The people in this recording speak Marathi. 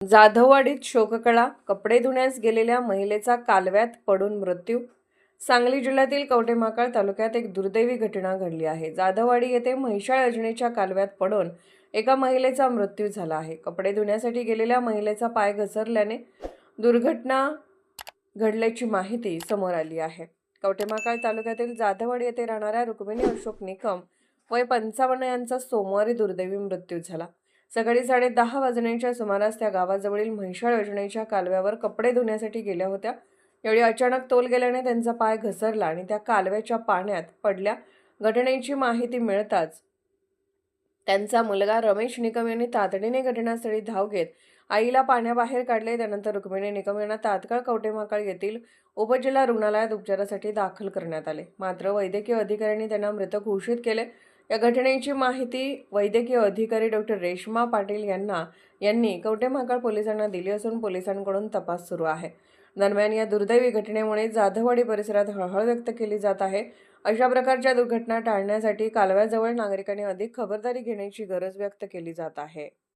जाधववाडीत शोककळा, कपडे धुण्यास गेलेल्या महिलेचा कालव्यात पडून मृत्यू. सांगली जिल्ह्यातील कवठेमहांकाळ तालुक्यात एक दुर्दैवी घटना घडली आहे. जाधववाडी येथे म्हैसाळ योजनेच्या कालव्यात पडून एका महिलेचा मृत्यू झाला आहे. कपडे धुण्यासाठी गेलेल्या महिलेचा पाय घसरल्याने दुर्घटना घडल्याची माहिती समोर आली आहे. कवठेमहांकाळ तालुक्यातील जाधववाडी येथे राहणाऱ्या रुक्मिणी अशोक निकम वय 55 यांचा सोमवारी दुर्दैवी मृत्यू झाला. सकाळी 10:30 वाजण्याच्या सुमारास त्या गावाजवळील म्हैसाळ योजनेच्या कालव्यावर कपडे धुण्यासाठी गेल्या होत्या. यावेळी अचानक तोल गेल्याने त्यांचा पाय घसरला आणि त्या कालव्याच्या पाण्यात पडल्या. घटनेची माहिती मिळताच त्यांचा मुलगा रमेश निकम यांनी तातडीने घटनास्थळी धाव घेत आईला पाण्याबाहेर काढले. त्यानंतर रुक्मिणी निकम यांना तात्काळ कवठेमहांकाळ येथील उपजिल्हा रुग्णालयात उपचारासाठी दाखल करण्यात आले. मात्र वैद्यकीय अधिकाऱ्यांनी त्यांना मृत घोषित केले. या घटनेची माहिती वैद्यकीय अधिकारी डॉक्टर रेश्मा पाटील यांनी कवठेमहांकाळ पोलिसांना दिली असून पोलिसांकडून तपास सुरू आहे. दरम्यान या दुर्दैवी घटनेमुळे जाधववाडी परिसरात हळहळ व्यक्त केली जात आहे. अशा प्रकारच्या दुर्घटना टाळण्यासाठी कालव्याजवळ नागरिकांनी अधिक खबरदारी घेण्याची गरज व्यक्त केली जात आहे.